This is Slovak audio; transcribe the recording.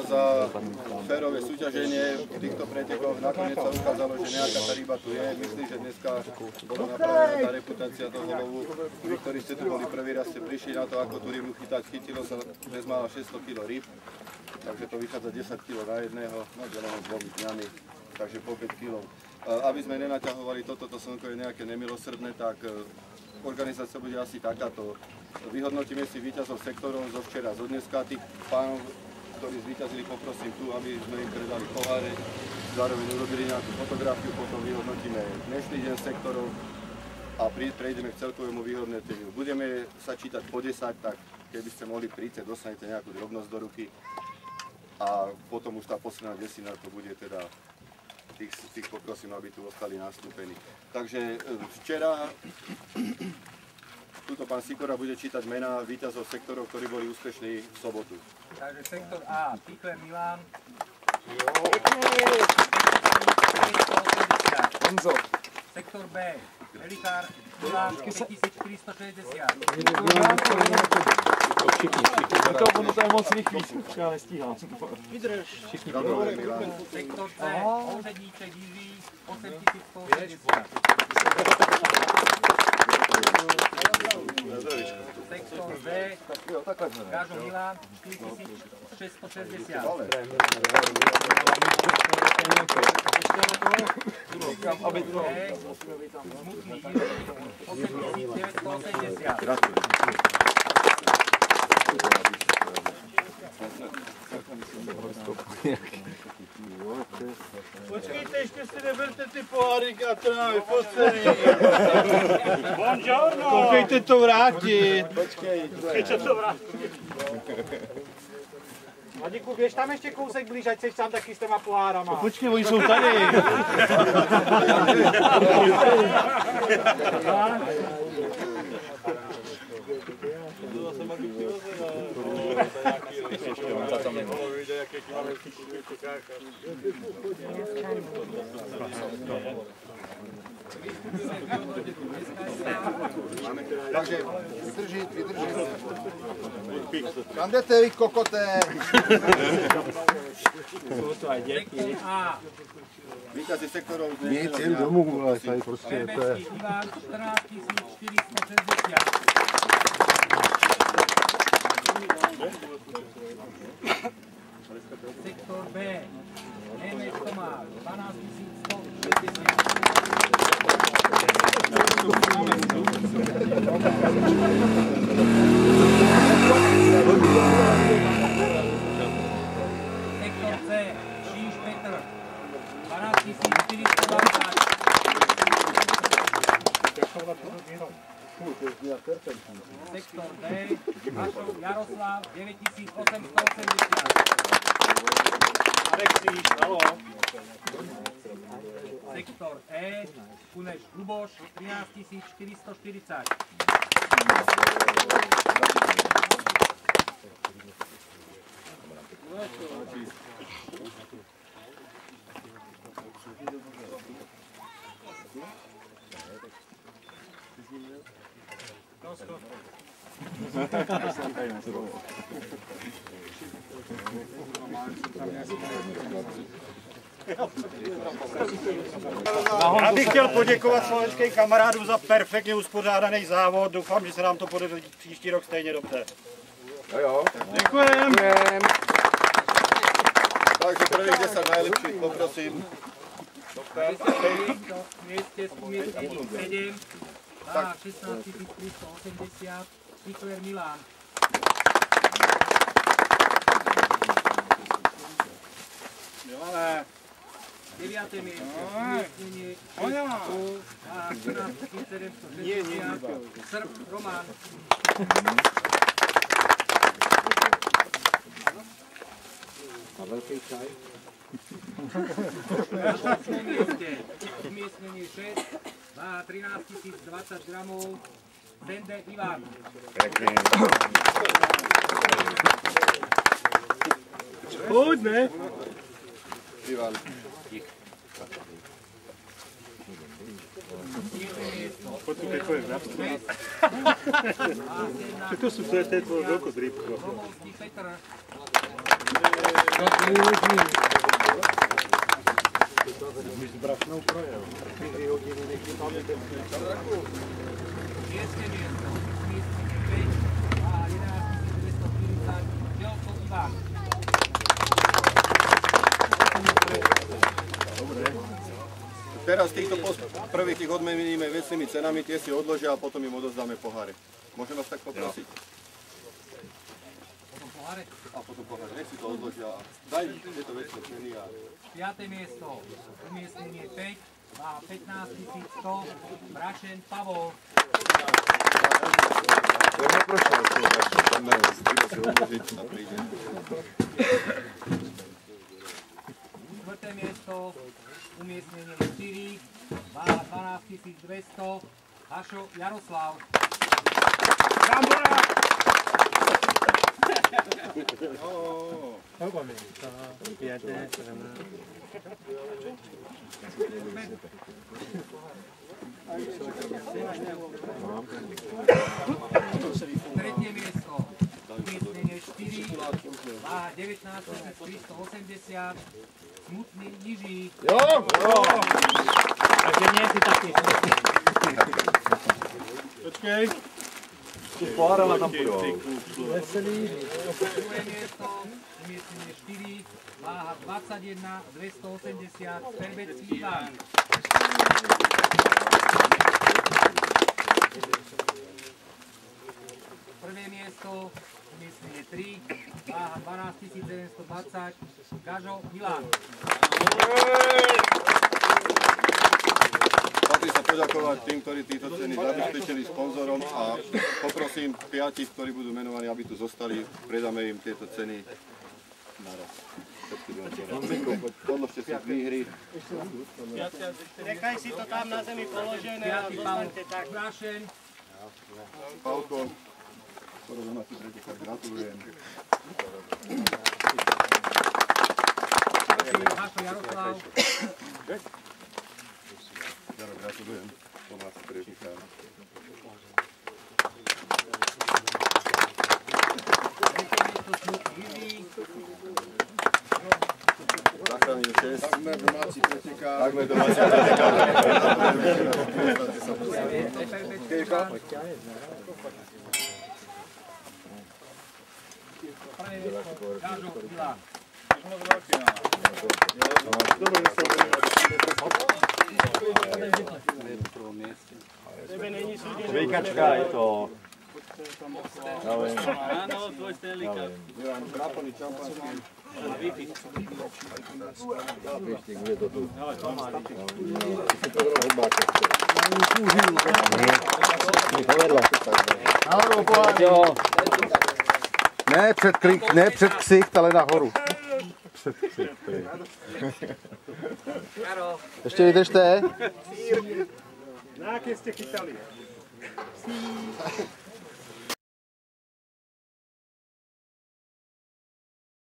za férové súťaženie v týchto pretekoch. Nakoniec sa ukázalo, že nejaká tá ryba tu je. Myslím, že dneska bola napravená tá reputácia toho lovu. Vy, ktorí ste tu boli prvý raz, ste prišli na to, ako tú rybu chytať. Chytilo sa dnes málo 600 kg ryb, takže to vychádza 10 kg na jedného, no deleno 2 dňami, takže po 5 kg. Aby sme nenaťahovali toto slnko je nejaké nemilosrdné, tak organizácia bude asi takáto. Vyhodnotíme si víťazov sektorov zo včera, zo dneska. Tých pánov, ktorí zvíťazili, poprosím tu, aby sme im predali poháre. Zároveň urobili nejakú fotografiu, potom vyhodnotíme dnešný deň sektorov a prejdeme k celkovému vyhodnoteniu. Budeme sa čítať po 10, tak keby ste mohli prísť, dostanete nejakú drobnosť do ruky. A potom už tá posledná desina, to bude teda, tých poprosím, aby tu ostali nastúpení. Takže včera tuto pán Sikora bude čítať mená víťazov sektorov, ktorí boli úspešní v sobotu. Takže sektor A, Pikler Milan. Sektor B, Velikár Milan 5460. Ono to je moc rychlý, já nestíhám. Vydrž. Sektor C, Ouředníček Jiří 8180. Sektor D, Gážo Milan 4660. Smutný Jiří 8980. Počkejte, ještě si neberte ty poháry a to nám vyfocený. Buongiorno. Koukejte to vrátit. Počkejte to vrátit. Vladíku, běž tam ještě kousek blíž, ať seš sám taky s těma pohárama. No, počkej, oni jsou tady. Takže vydržit. Kam jdete, vy kokoté? Víťazi sektorov dnes. Nic, jen domů, ale tady prostě to je. Ivan 14460. Sektor B, Nemec Tomáš 12160. Sektor C, Šíš Petr 12420. Sektor D, Hašov Jaroslav 9880. Sektor E, Kuneš Luboš 13440. Já bych chtěl poděkovat slovenským kamarádům za perfektně uspořádaný závod. Doufám, že se nám to podaří příští rok stejně dobře. Jo. Děkujeme. Takže prvých 10 najlepších, poprosím. Mieste s umiestnením 7 a 16380. Pikler Milan. Milane. 9. mieste umiestnenie 6 a 14760. Srb Roman. A velký čaj? Na 8. mieste umiestnenie 6 a 13020 gramov. Bende Ivan. Pojď, ne? Ivan. Počkej, to je například. To jsou to je tvoj veľko drýbko. Romovský Petr. Šieste miesto, umiestnenie 5, váha 11 240, Želko Ivan. Teraz týchto prvých tých odmeníme vecnými cenami, tie si odložia a potom im odozdáme poháre. Môžem vás tak poprosiť? Potom poháre. A potom poháre, nech si to odložia a daj tieto vecné ceny a... 5. miesto, umiestnenie 5, váha 15 100, Brašen Pavol. To neprošlo, tam si odložiť a príde. 4. miesto, umiestnenie 4, váha 12 200, Hašo Jaroslav. Tretie miesto, umiestnenie 4, váha 19 380, Smutný Jiří. Takže nie si taký. Počkej. Pohára na tam půjdou. Druhé miesto, umiestnenie 4, váha 21 280, Perbecký Ivan. Prvé miesto, umiestnenie 3, váha 12 720, Gažo Milan. Patrí sa poďakovať tým, ktorí týchto ceny zabezpečili sponzorom a poprosím 5, ktorí budú menovaní, aby tu zostali, predáme im tieto ceny naraz. Podložte si výhry. Nechaj si to tam na zemi položené a 5. Pavel zostaňte tak. Brašen, Pálko, skoro domáci pretekár, gratulujem. Hašo Jaroslav, Jaro, gratulujem, domáci pretekár. tretie miesto Smutný Jiří, Zachránil 6. Takmer domáci pretekár. Takmer domáci pretekár. prvé miesto Gažo Milan. Vejkačka je to. Áno, tvoj stélika. Milan, náplný šampanský. Ne před ksicht, ale nahoru. Před ksicht. Ještě vydržte. Na jaké jste chytali?